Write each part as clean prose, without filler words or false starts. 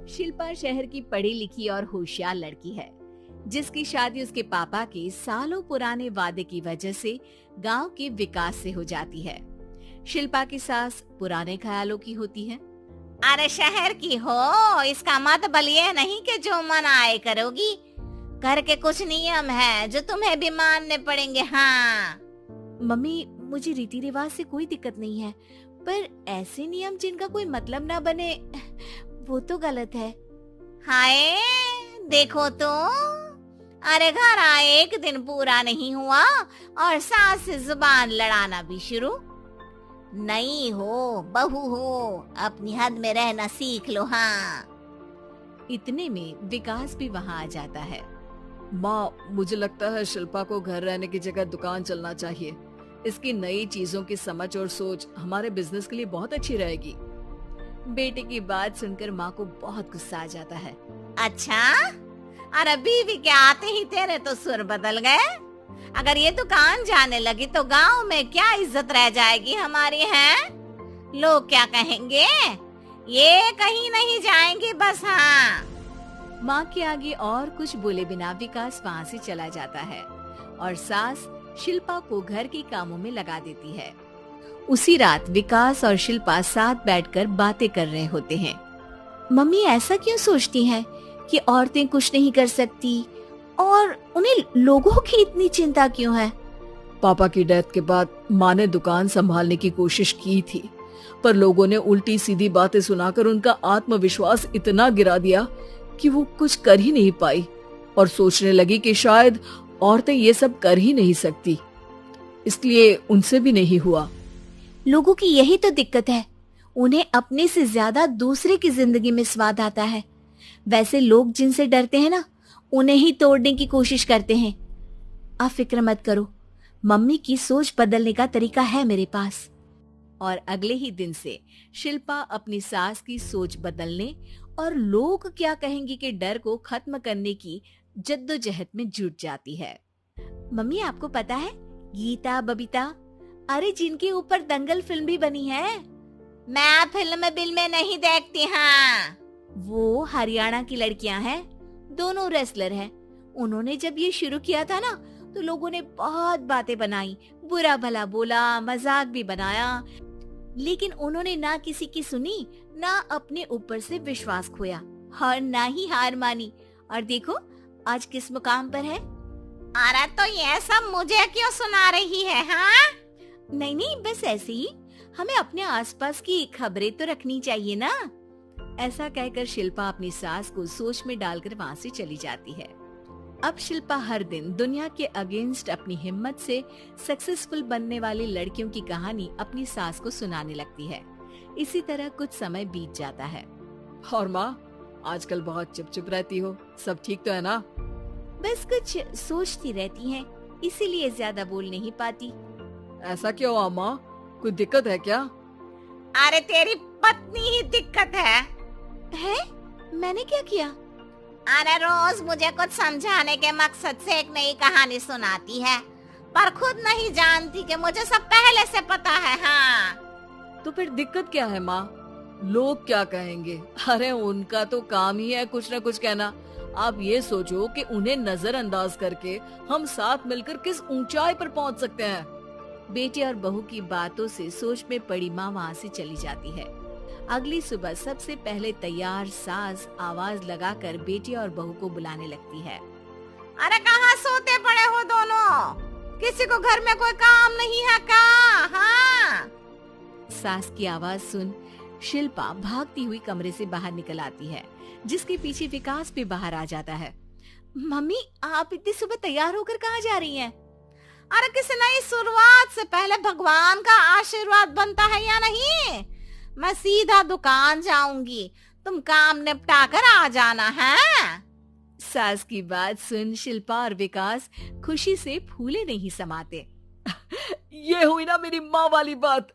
शिल्पा शहर की पढ़ी लिखी और होशियार लड़की है, जिसकी शादी उसके पापा के सालों पुराने वादे की वजह से गांव के विकास से हो जाती है। शिल्पा की सास पुराने ख्यालों की होती है। अरे शहर की हो, इसका मतलब ये नहीं कि जो मन आए करोगी। घर के कुछ नियम है जो तुम्हें भी मानने पड़ेंगे। हाँ मम्मी, मुझे रीति रिवाज से कोई दिक्कत नहीं है, पर ऐसे नियम जिनका कोई मतलब ना बने वो तो गलत है। हाय देखो तो, अरे घर आए एक दिन पूरा नहीं हुआ और सास से जुबान लड़ाना भी शुरू। नहीं हो, बहू हो, अपनी हद में रहना सीख लो। हाँ इतने में विकास भी वहाँ आ जाता है। माँ, मुझे लगता है शिल्पा को घर रहने की जगह दुकान चलना चाहिए। इसकी नई चीजों की समझ और सोच हमारे बिजनेस के लिए बहुत अच्छी रहेगी। बेटे की बात सुनकर माँ को बहुत गुस्सा आ जाता है। अच्छा, अरे बीवी के आते ही तेरे तो सुर बदल गए। अगर ये दुकान जाने लगी तो गांव में क्या इज्जत रह जाएगी हमारी है? लोग क्या कहेंगे? ये कहीं नहीं जाएंगे बस। हाँ माँ के आगे और कुछ बोले बिना विकास वहाँ से चला जाता है और सास शिल्पा को घर के कामों में लगा देती है। उसी रात विकास और शिल्पा साथ बैठकर बातें कर रहे होते हैं। मम्मी ऐसा क्यों सोचती हैं कि औरतें कुछ नहीं कर सकती और उन्हें लोगों की इतनी चिंता क्यों है? पापा की डेथ के बाद माँ ने दुकान संभालने की कोशिश की थी, पर लोगों ने उल्टी सीधी बातें सुनाकर उनका आत्मविश्वास इतना गिरा दिया कि वो कुछ कर ही नहीं पाई और सोचने लगी कि शायद औरतें ये सब कर ही नहीं सकती, इसलिए उनसे भी नहीं हुआ। लोगों की यही तो दिक्कत है, उन्हें अपने से ज्यादा दूसरे की जिंदगी में स्वाद आता है। वैसे लोग जिनसे डरते हैं ना, उन्हें ही तोड़ने की कोशिश करते हैं। आप फिक्र मत करो, मम्मी की सोच बदलने का तरीका है मेरे पास। और अगले ही दिन से शिल्पा अपनी सास की सोच बदलने और लोग क्या कहेंगे के डर को खत्म करने की जद्दोजहद में जुट जाती है। मम्मी आपको पता है, गीता बबीता, अरे जिनके ऊपर दंगल फिल्म भी बनी है। मैं फिल्म बिल में नहीं देखती। हाँ वो हरियाणा की लड़कियां हैं, दोनों रेसलर हैं। उन्होंने जब ये शुरू किया था ना, तो लोगों ने बहुत बातें बनाई, बुरा भला बोला, मजाक भी बनाया, लेकिन उन्होंने ना किसी की सुनी, ना अपने ऊपर से विश्वास खोया और ना ही हार मानी। और देखो आज किस मुकाम पर है। अरे तो ये सब मुझे क्यों सुना रही है? हाँ नहीं नहीं, बस ऐसे ही, हमें अपने आसपास की खबरें तो रखनी चाहिए ना। ऐसा कहकर शिल्पा अपनी सास को सोच में डालकर वहाँ से चली जाती है। अब शिल्पा हर दिन दुनिया के अगेंस्ट अपनी हिम्मत से सक्सेसफुल बनने वाली लड़कियों की कहानी अपनी सास को सुनाने लगती है। इसी तरह कुछ समय बीत जाता है। और माँ, आजकल बहुत चुप रहती हो, सब ठीक तो है ना? बस कुछ सोचती रहती हैं, इसीलिए ज्यादा बोल नहीं पाती। ऐसा क्यों हुआ माँ, कोई दिक्कत है क्या? अरे तेरी पत्नी ही दिक्कत है। मैंने क्या किया? अरे रोज मुझे कुछ समझाने के मकसद से एक नई कहानी सुनाती है, पर खुद नहीं जानती कि मुझे सब पहले से पता है। हाँ तो फिर दिक्कत क्या है माँ? लोग क्या कहेंगे? अरे उनका तो काम ही है कुछ न कुछ कहना। आप ये सोचो कि उन्हें नजरअंदाज करके हम साथ मिलकर किस ऊंचाई पर पहुंच सकते हैं। बेटे और बहू की बातों से सोच में पड़ी माँ वहाँ से चली जाती है। अगली सुबह सबसे पहले तैयार सास आवाज लगाकर बेटे और बहू को बुलाने लगती है। अरे कहाँ सोते पड़े हो दोनों? किसी को घर में कोई काम नहीं है क्या? हाँ सास की आवाज सुन शिल्पा भागती हुई कमरे से बाहर निकल आती है, जिसके पीछे विकास भी बाहर आ जाता है। मम्मी, आप इतनी सुबह तैयार होकर कहाँ जा रही हैं? अरे किसी नई शुरुआत से पहले भगवान का आशीर्वाद बनता है या नहीं? मैं सीधा दुकान जाऊंगी, तुम काम निपटा कर आ जाना है। सास की बात सुन शिल्पा और विकास खुशी से फूले नहीं समाते। ये हुई ना मेरी माँ वाली बात।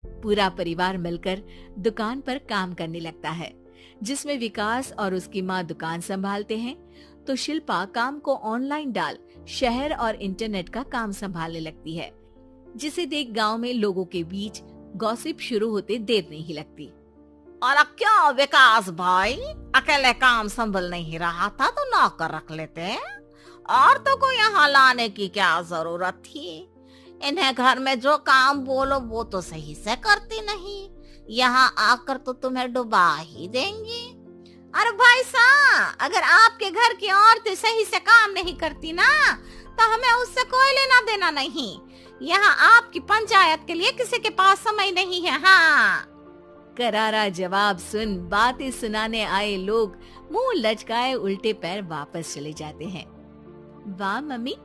पूरा परिवार मिलकर दुकान पर काम करने लगता है, जिसमें विकास और उसकी माँ दुकान संभालते हैं, तो शिल्पा काम को ऑनलाइन डाल शहर और इंटरनेट का काम संभालने लगती है, जिसे देख गांव में लोगों के बीच गॉसिप शुरू होते देर नहीं लगती। और अब क्या विकास भाई, अकेले काम संभल नहीं रहा था तो नौकर रख लेते, और तो को यहाँ लाने की क्या जरूरत थी। इन्हें घर में जो काम बोलो वो तो सही से करती नहीं, यहाँ आकर तो तुम्हें डुबा ही देंगी। अरे भाई साहब, अगर आपके घर की औरतें सही से काम नहीं करती ना तो हमें उससे कोई लेना देना नहीं। यहाँ आपकी पंचायत के लिए किसी के पास समय नहीं है। हाँ, करारा जवाब सुन बातें सुनाने आए लोग मुंह लचकाए उल्टे पैर वापस चले जाते हैं। वाह मम्मी,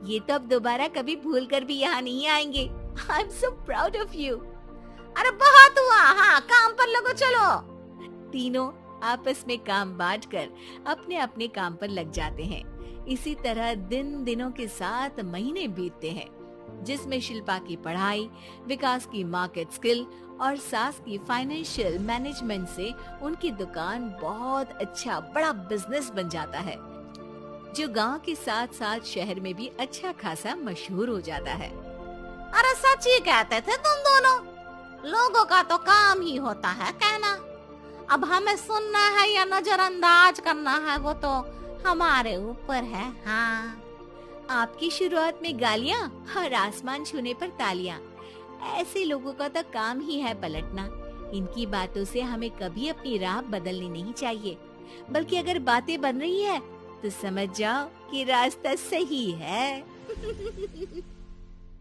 ये तो अब दोबारा कभी भूल कर भी यहाँ नहीं आएंगे। I am so proud of you. अरे बहुत हुआ, हाँ काम पर लगो चलो। तीनों आपस में काम बांटकर अपने अपने काम पर लग जाते हैं। इसी तरह दिनों के साथ महीने बीतते हैं, जिसमें शिल्पा की पढ़ाई, विकास की मार्केट स्किल और सास की फाइनेंशियल मैनेजमेंट से उनकी दुकान बहुत अच्छा बड़ा बिजनेस बन जाता है, जो गांव के साथ साथ शहर में भी अच्छा खासा मशहूर हो जाता है। अरे सच ही कहते थे तुम दोनों, लोगों का तो काम ही होता है कहना। अब हमें सुनना है या नजरअंदाज करना है वो तो हमारे ऊपर है। हाँ, आपकी शुरुआत में गालियाँ और आसमान छूने पर तालियां, ऐसे लोगों का तो काम ही है पलटना। इनकी बातों से हमें कभी अपनी राह बदलनी नहीं चाहिए, बल्कि अगर बातें बन रही है तो समझ जाओ कि रास्ता सही है।